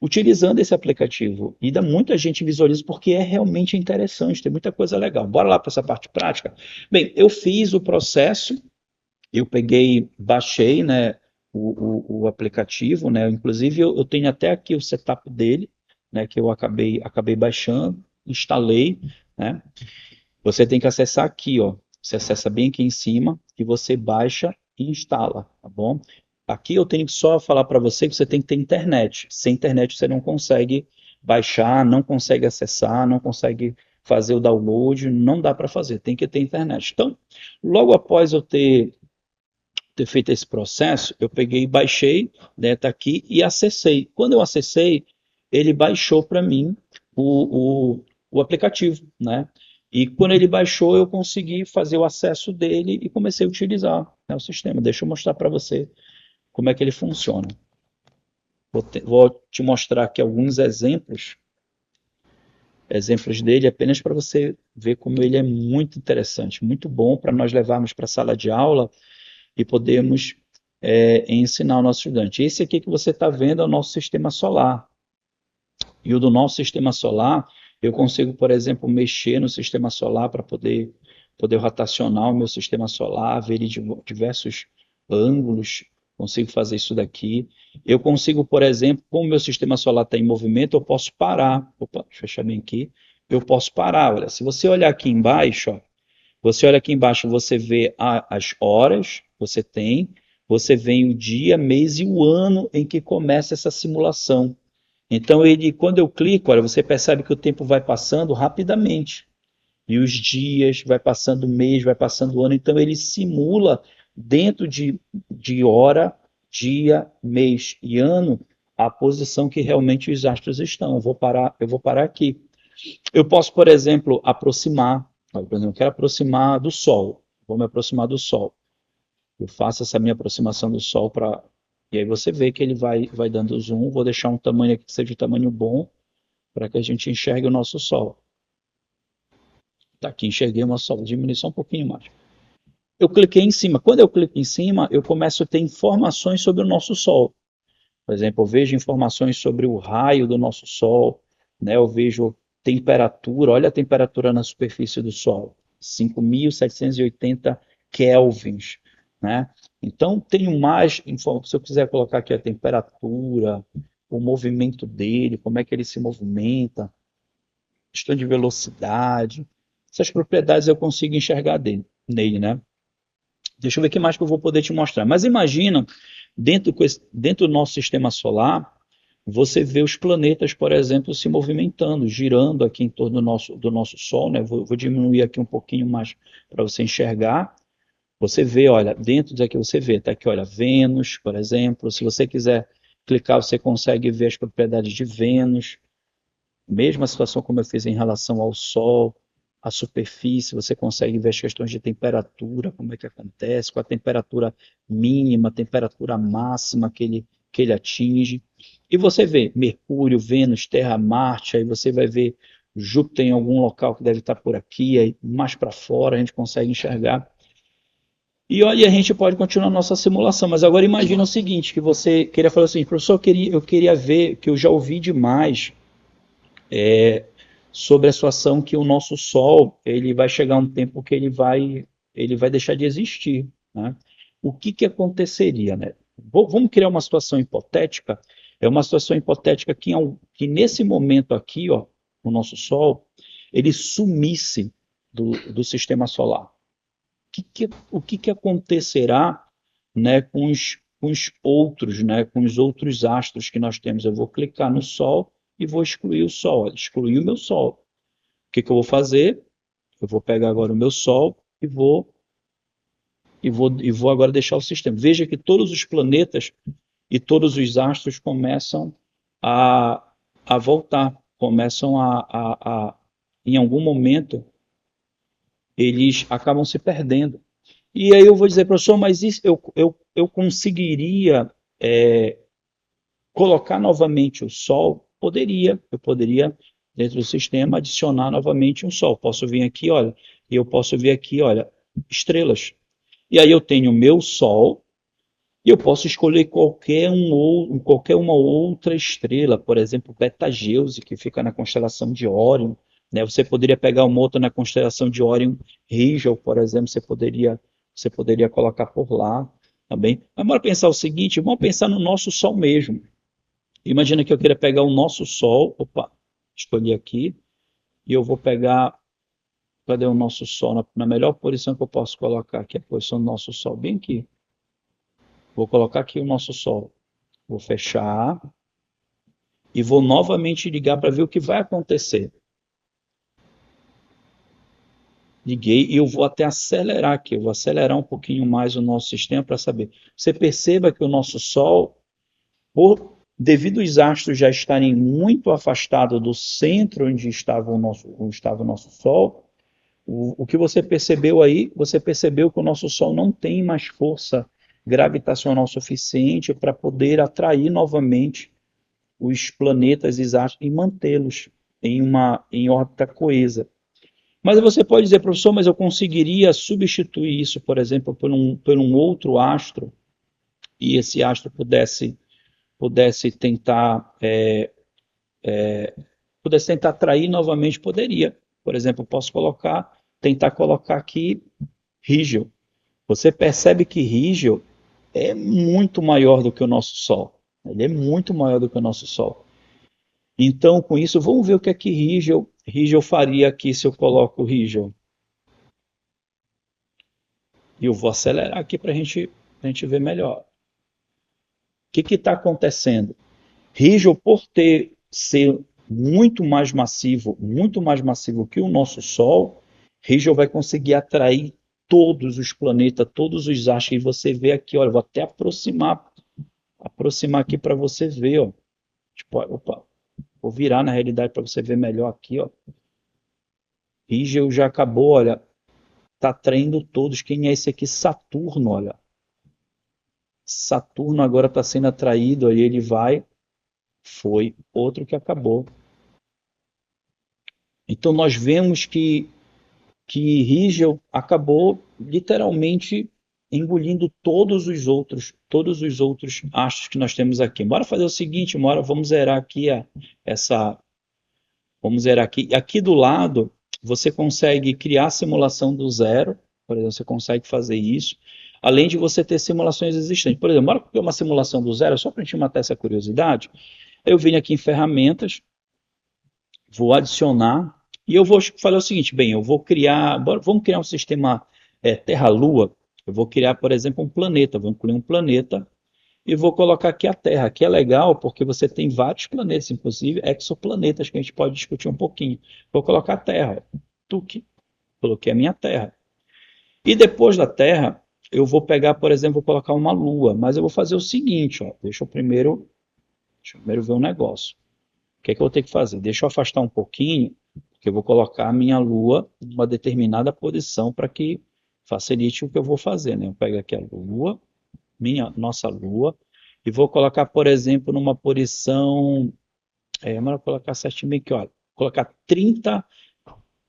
utilizando esse aplicativo. E dá muita gente visualiza porque é realmente interessante, tem muita coisa legal. Bora lá para essa parte prática? Bem, eu fiz o processo, eu peguei, baixei, né, o aplicativo, né, inclusive eu tenho até aqui o setup dele, né, que eu acabei baixando, instalei, né, você tem que acessar aqui, ó. Você acessa bem aqui em cima e você baixa e instala, tá bom? Aqui eu tenho que só falar para você que você tem que ter internet. Sem internet você não consegue baixar, não consegue acessar, não consegue fazer o download, não dá para fazer, tem que ter internet. Então, logo após eu ter feito esse processo, eu peguei e baixei, né, tá aqui, e acessei. Quando eu acessei, ele baixou para mim o aplicativo, né? E quando ele baixou, eu consegui fazer o acesso dele e comecei a utilizar, né, o sistema. Deixa eu mostrar para você como é que ele funciona. Vou te mostrar aqui alguns exemplos dele, apenas para você ver como ele é muito interessante, muito bom para nós levarmos para a sala de aula e podermos ensinar o nosso estudante. Esse aqui que você está vendo é o nosso sistema solar. E o do nosso sistema solar, eu consigo, por exemplo, mexer no sistema solar para poder rotacionar o meu sistema solar, ver ele de diversos ângulos, consigo fazer isso daqui. Eu consigo, por exemplo, como o meu sistema solar está em movimento, eu posso parar. Opa, deixa eu fechar bem aqui. Eu posso parar. Olha, se você olhar aqui embaixo, ó, você olha aqui embaixo, você vê as horas, você vê o dia, mês e o ano em que começa essa simulação. Então, quando eu clico, olha, você percebe que o tempo vai passando rapidamente. E os dias, vai passando o mês, vai passando o ano. Então, ele simula dentro de hora, dia, mês e ano a posição que realmente os astros estão. Eu vou parar aqui. Eu posso, por exemplo, aproximar. Por exemplo, eu quero aproximar do Sol. Vou me aproximar do Sol. Eu faço essa minha aproximação do Sol para. E aí você vê que ele vai dando zoom. Vou deixar um tamanho aqui que seja de tamanho bom para que a gente enxergue o nosso Sol. Tá aqui, enxerguei uma Sol, diminui só um pouquinho mais. Eu cliquei em cima. Quando eu clico em cima, eu começo a ter informações sobre o nosso Sol. Por exemplo, eu vejo informações sobre o raio do nosso Sol, né? Eu vejo temperatura, olha a temperatura na superfície do Sol, 5.780 kelvins, né? Então, tenho mais informações, se eu quiser colocar aqui a temperatura, o movimento dele, como é que ele se movimenta, questão de velocidade, essas propriedades eu consigo enxergar nele, né? Deixa eu ver o que mais que eu vou poder te mostrar. Mas imagina, dentro do nosso sistema solar, você vê os planetas, por exemplo, se movimentando, girando aqui em torno do nosso Sol, né? Vou diminuir aqui um pouquinho mais para você enxergar. Você vê, olha, dentro daqui você vê, tá aqui, olha, Vênus, por exemplo. Se você quiser clicar, você consegue ver as propriedades de Vênus. Mesma situação como eu fiz em relação ao Sol, a superfície, você consegue ver as questões de temperatura, como é que acontece, com a temperatura mínima, a temperatura máxima que ele atinge. E você vê Mercúrio, Vênus, Terra, Marte, aí você vai ver Júpiter em algum local que deve estar por aqui, aí mais para fora a gente consegue enxergar. E olha, a gente pode continuar a nossa simulação, mas agora imagina o seguinte, que você queria falar assim, professor, eu queria ver, que eu já ouvi demais sobre a situação que o nosso Sol ele vai chegar um tempo que ele vai deixar de existir, né? O que que aconteceria, né? Vamos criar uma situação hipotética. É uma situação hipotética que nesse momento aqui, ó, o nosso Sol, ele sumisse do sistema solar. O que que acontecerá, né, com os outros, né, com os outros astros que nós temos? Eu vou clicar no Sol e vou excluir o Sol, excluir o meu Sol. O que que eu vou fazer? Eu vou pegar agora o meu Sol e vou agora deixar o sistema. Veja que todos os planetas e todos os astros começam a, a voltar, começam em algum momento, eles acabam se perdendo. E aí eu vou dizer, professor, mas isso, eu conseguiria colocar novamente o Sol? Eu poderia, dentro do sistema, adicionar novamente um Sol. Posso vir aqui, olha, e eu posso ver aqui, olha, estrelas. E aí eu tenho o meu Sol, e eu posso escolher qualquer uma outra estrela, por exemplo, Betelgeuse, que fica na constelação de Órion, né? Você poderia pegar uma outra na constelação de Órion, Rigel, por exemplo, você poderia colocar por lá também. Mas bora pensar o seguinte, vamos pensar no nosso Sol mesmo. Imagina que eu queira pegar o nosso Sol, opa, escolhi aqui, e eu vou pegar, cadê o nosso Sol? Na melhor posição que eu posso colocar aqui, a posição do nosso Sol, bem aqui. Vou colocar aqui o nosso Sol. Vou fechar e vou novamente ligar para ver o que vai acontecer. Liguei e eu vou até acelerar aqui, eu vou acelerar um pouquinho mais o nosso sistema para saber. Você perceba que o nosso Sol, devido aos astros já estarem muito afastados do centro onde estava o nosso Sol, o que você percebeu aí, você percebeu que o nosso Sol não tem mais força gravitacional suficiente para poder atrair novamente os planetas e astros e mantê-los em órbita coesa. Mas você pode dizer, professor, mas eu conseguiria substituir isso, por exemplo, por um outro astro, e esse astro pudesse tentar atrair novamente, poderia. Por exemplo, eu posso tentar colocar aqui Rigel. Você percebe que Rigel é muito maior do que o nosso Sol. Ele é muito maior do que o nosso Sol. Então, com isso, vamos ver o que é que Rigel faria aqui se eu coloco Rigel. E eu vou acelerar aqui para a gente ver melhor. O que está acontecendo? Rigel, por ser muito mais massivo que o nosso Sol, Rigel vai conseguir atrair todos os planetas, todos os astros. E você vê aqui, olha, vou até aproximar aqui para você ver, ó. Tipo, opa, vou virar na realidade para você ver melhor aqui, ó. Rigel já acabou, olha, tá atraindo todos. Quem é esse aqui? Saturno, olha. Saturno agora está sendo atraído, aí ele vai. Foi outro que acabou. Então nós vemos que que Rigel acabou literalmente engolindo todos os outros astros que nós temos aqui. Bora fazer o seguinte, bora, vamos zerar aqui essa, vamos zerar aqui. Aqui do lado, você consegue criar a simulação do zero, por exemplo, você consegue fazer isso, além de você ter simulações existentes. Por exemplo, bora criar uma simulação do zero, só para a gente matar essa curiosidade. Eu venho aqui em ferramentas, vou adicionar e eu vou fazer o seguinte, bem, eu vou criar, vamos criar um sistema Terra-Lua. Eu vou criar, por exemplo, um planeta. Vou incluir um planeta e vou colocar aqui a Terra, que é legal porque você tem vários planetas, inclusive exoplanetas, que a gente pode discutir um pouquinho. Vou colocar a Terra, Tuque, coloquei a minha Terra. E depois da Terra, eu vou pegar, por exemplo, vou colocar uma Lua, mas eu vou fazer o seguinte, ó, deixa eu primeiro ver um negócio. O que é que eu vou ter que fazer? Deixa eu afastar um pouquinho, porque eu vou colocar a minha Lua em uma determinada posição para que facilite o que eu vou fazer, né? Eu pego aqui a Lua, nossa Lua, e vou colocar, por exemplo, numa posição, vamos colocar certinho aqui, olha, colocar 30,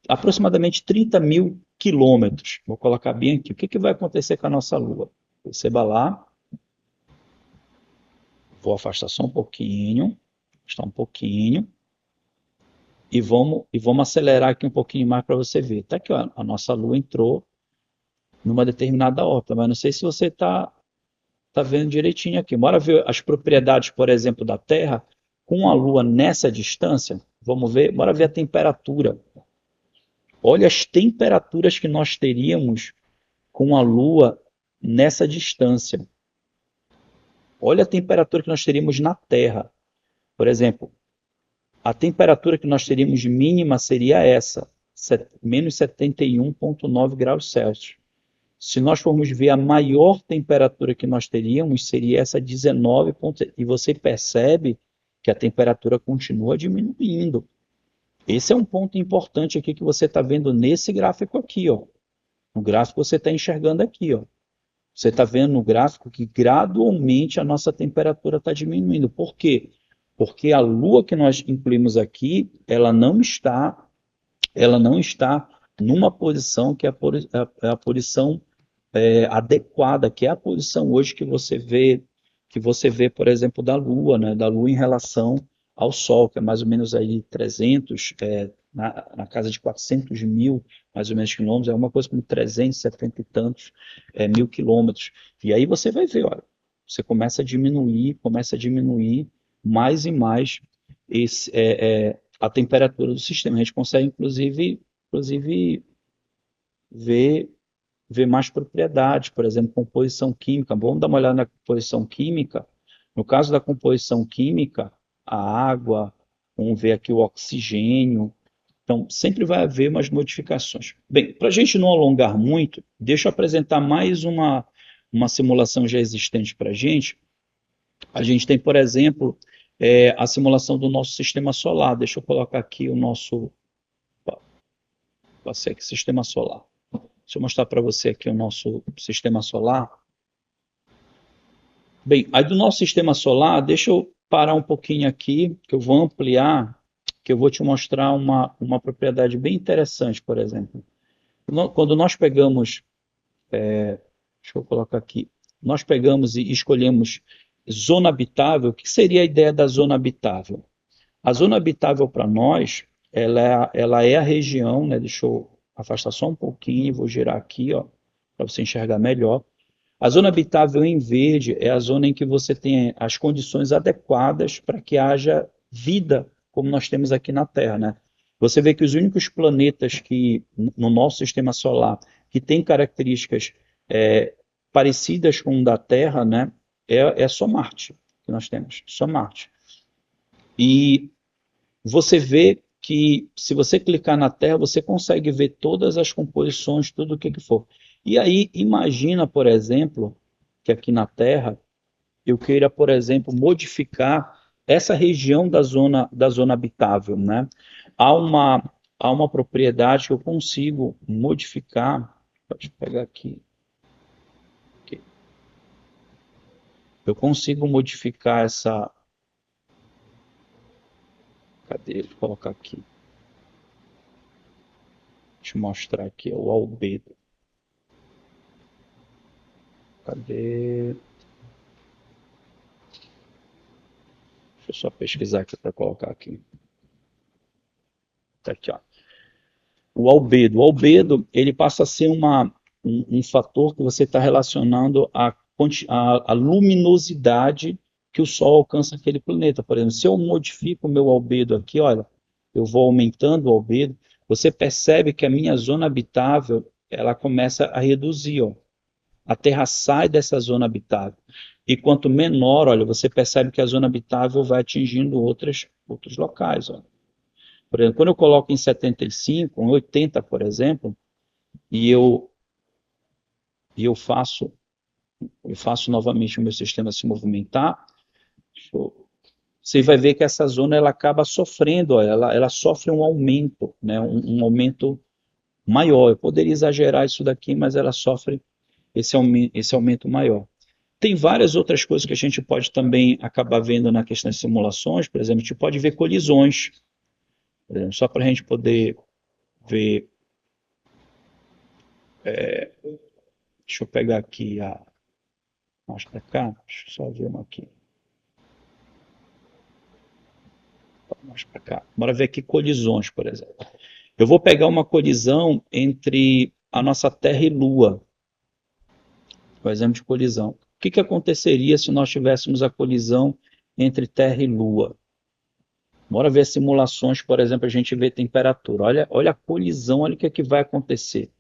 aproximadamente 30 mil quilômetros. Vou colocar bem aqui. O que, que vai acontecer com a nossa Lua? Perceba lá, vou afastar só um pouquinho, e vamos acelerar aqui um pouquinho mais para você ver. Tá aqui, ó, a nossa Lua entrou numa determinada órbita, mas não sei se você tá vendo direitinho aqui. Bora ver as propriedades, por exemplo, da Terra com a Lua nessa distância. Vamos ver, bora ver a temperatura. Olha as temperaturas que nós teríamos com a Lua nessa distância. Olha a temperatura que nós teríamos na Terra. Por exemplo, a temperatura que nós teríamos mínima seria essa, menos 71,9 graus Celsius. Se nós formos ver a maior temperatura que nós teríamos, seria essa 19. E você percebe que a temperatura continua diminuindo. Esse é um ponto importante aqui que você está vendo nesse gráfico aqui, ó. No gráfico você está enxergando aqui, ó. Você está vendo no gráfico que gradualmente a nossa temperatura está diminuindo. Por quê? Porque a Lua que nós incluímos aqui, ela não está numa posição que é a posição adequada, que é a posição hoje que você vê, por exemplo, da Lua, né? Da Lua em relação ao Sol, que é mais ou menos aí 300, na casa de 400 mil, mais ou menos, quilômetros, é uma coisa como 370 e tantos mil quilômetros. E aí você vai ver, olha, você começa a diminuir mais e mais a temperatura do sistema. A gente consegue, inclusive ver mais propriedades, por exemplo, composição química. Vamos dar uma olhada na composição química. No caso da composição química, a água, vamos ver aqui o oxigênio. Então, sempre vai haver umas modificações. Bem, para a gente não alongar muito, deixa eu apresentar mais uma simulação já existente para a gente. A gente tem, por exemplo, a simulação do nosso sistema solar. Deixa eu colocar aqui o nosso. Passei aqui, sistema solar. Deixa eu mostrar para você aqui o nosso sistema solar. Bem, aí do nosso sistema solar, deixa eu parar um pouquinho aqui, que eu vou ampliar, que eu vou te mostrar uma propriedade bem interessante, por exemplo. Quando nós pegamos, deixa eu colocar aqui, nós pegamos e escolhemos zona habitável, o que seria a ideia da zona habitável? A zona habitável para nós, ela é a região, né? Deixa eu afastar só um pouquinho, vou girar aqui, ó, para você enxergar melhor. A zona habitável em verde é a zona em que você tem as condições adequadas para que haja vida, como nós temos aqui na Terra, né? Você vê que os únicos planetas que no nosso sistema solar que têm características é, parecidas com o da Terra, né, é só Marte que nós temos, só Marte. E você vê que se você clicar na Terra, você consegue ver todas as composições, tudo o que for. E aí, imagina, por exemplo, que aqui na Terra eu queira, por exemplo, modificar essa região da zona habitável, né? Há uma, há uma propriedade que eu consigo modificar. Pode pegar aqui. Eu consigo modificar essa. Cadê? Vou colocar aqui. Deixa eu mostrar aqui o albedo. Cadê? Deixa eu só pesquisar aqui para colocar aqui. Tá aqui, ó. O albedo, ele passa a ser um fator que você está relacionando à luminosidade que o Sol alcança aquele planeta. Por exemplo, se eu modifico o meu albedo aqui, olha, eu vou aumentando o albedo, você percebe que a minha zona habitável, ela começa a reduzir, ó. A Terra sai dessa zona habitável. E quanto menor, olha, você percebe que a zona habitável vai atingindo outros locais, ó. Por exemplo, quando eu coloco em 75, em 80, por exemplo, e eu faço novamente o meu sistema se movimentar, você vai ver que essa zona ela acaba sofrendo, ó, ela sofre um aumento, né, um aumento maior. Eu poderia exagerar isso daqui, mas ela sofre esse aumento maior. Tem várias outras coisas que a gente pode também acabar vendo na questão de simulações, por exemplo, a gente pode ver colisões, por exemplo, só para a gente poder ver. Deixa eu pegar aqui mais para cá, deixa eu só ver uma aqui. Mais para cá. Bora ver aqui colisões, por exemplo. Eu vou pegar uma colisão entre a nossa Terra e Lua, por exemplo, de colisão. O que aconteceria se nós tivéssemos a colisão entre Terra e Lua? Bora ver simulações, por exemplo, a gente vê temperatura. Olha a colisão, olha o que vai acontecer.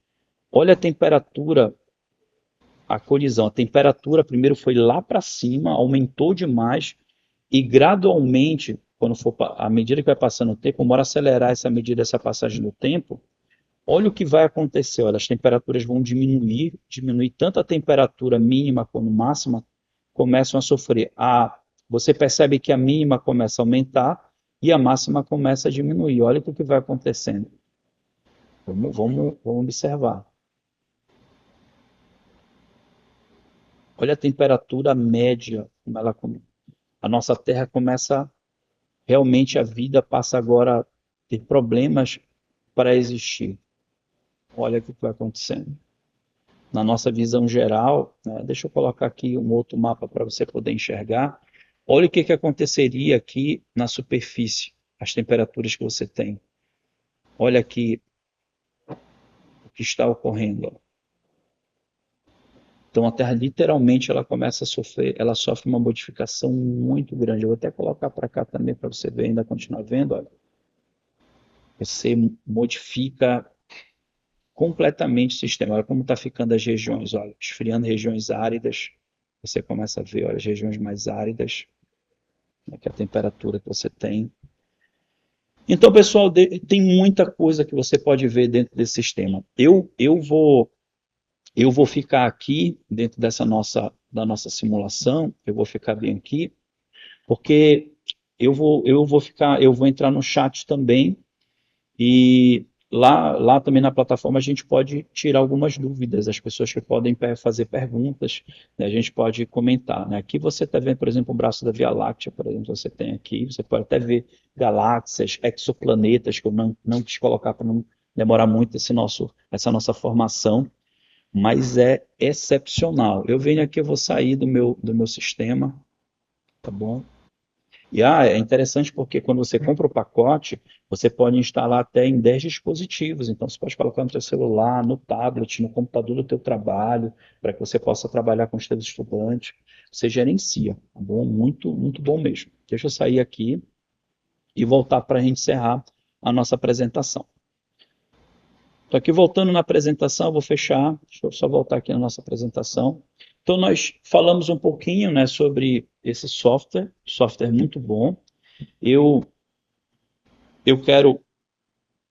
Olha a temperatura, a colisão. A temperatura primeiro foi lá para cima, aumentou demais e gradualmente, quando for à medida que vai passando o tempo, bora acelerar essa medida, essa passagem do tempo. Olha o que vai acontecer. Olha, as temperaturas vão diminuir tanto a temperatura mínima quanto máxima começam a sofrer. Você percebe que a mínima começa a aumentar e a máxima começa a diminuir. Olha o que vai acontecendo. Vamos observar. Olha a temperatura média, a nossa Terra começa, realmente a vida passa agora a ter problemas para existir. Olha o que vai acontecendo. Na nossa visão geral, né, deixa eu colocar aqui um outro mapa para você poder enxergar. Olha o que aconteceria aqui na superfície, as temperaturas que você tem. Olha aqui o que está ocorrendo. Então a Terra literalmente ela começa a sofrer, ela sofre uma modificação muito grande. Eu vou até colocar para cá também para você ver, ainda continuar vendo. Olha. Você modifica completamente o sistema. Olha como está ficando as regiões, olha, esfriando regiões áridas. Você começa a ver, olha, as regiões mais áridas, né, que é a temperatura que você tem. Então, pessoal, tem muita coisa que você pode ver dentro desse sistema. Eu vou ficar aqui dentro da nossa simulação. Eu vou ficar bem aqui, porque eu vou entrar no chat também. E lá também na plataforma a gente pode tirar algumas dúvidas, as pessoas que podem fazer perguntas, né, a gente pode comentar. Né? Aqui você está vendo, por exemplo, o braço da Via Láctea, por exemplo, você tem aqui, você pode até ver galáxias, exoplanetas, que eu não quis colocar para não demorar muito essa nossa formação, mas é excepcional. Eu venho aqui, eu vou sair do meu sistema, tá bom? E é interessante porque quando você compra o pacote, você pode instalar até em 10 dispositivos. Então você pode colocar no seu celular, no tablet, no computador do teu trabalho, para que você possa trabalhar com os teus estudantes. Você gerencia, tá bom? Muito, muito bom mesmo. Deixa eu sair aqui e voltar para a gente encerrar a nossa apresentação. Estou aqui voltando na apresentação, vou fechar. Deixa eu só voltar aqui na nossa apresentação. Então, nós falamos um pouquinho, né, sobre esse software muito bom. Eu quero,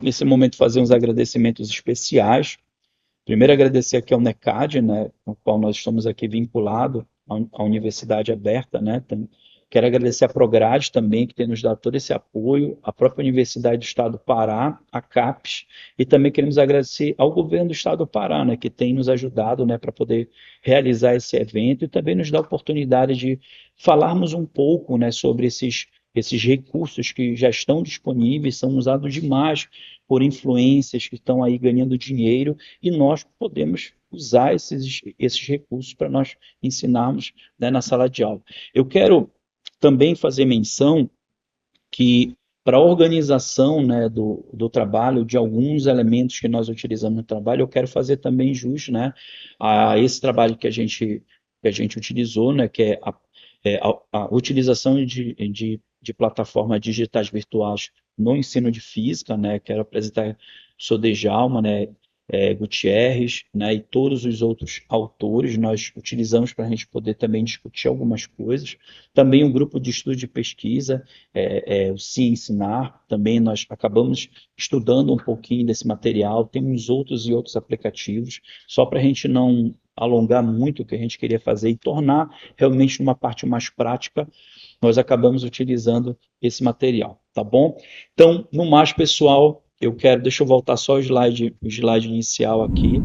nesse momento, fazer uns agradecimentos especiais. Primeiro, agradecer aqui ao NECAD, né, com o qual nós estamos aqui vinculados à Universidade Aberta, né. Quero agradecer à Prograde também, que tem nos dado todo esse apoio, a própria Universidade do Estado do Pará, a CAPES, e também queremos agradecer ao governo do Estado do Pará, né, que tem nos ajudado, né, para poder realizar esse evento e também nos dar a oportunidade de falarmos um pouco, né, sobre esses recursos que já estão disponíveis, são usados demais por influências que estão aí ganhando dinheiro e nós podemos usar esses recursos para nós ensinarmos, né, na sala de aula. Eu quero também fazer menção que para a organização, né, do trabalho, de alguns elementos que nós utilizamos no trabalho, eu quero fazer também jus, né, a esse trabalho que a gente utilizou, né, que é a utilização de plataformas digitais virtuais no ensino de física, né, quero apresentar o professor Djalma, né, Gutierrez, né, e todos os outros autores, nós utilizamos para a gente poder também discutir algumas coisas. Também um grupo de estudo de pesquisa, o Se Ensinar, também nós acabamos estudando um pouquinho desse material, temos outros e outros aplicativos, só para a gente não alongar muito o que a gente queria fazer e tornar realmente uma parte mais prática, nós acabamos utilizando esse material, tá bom? Então, no mais, pessoal, deixa eu voltar só o slide inicial aqui.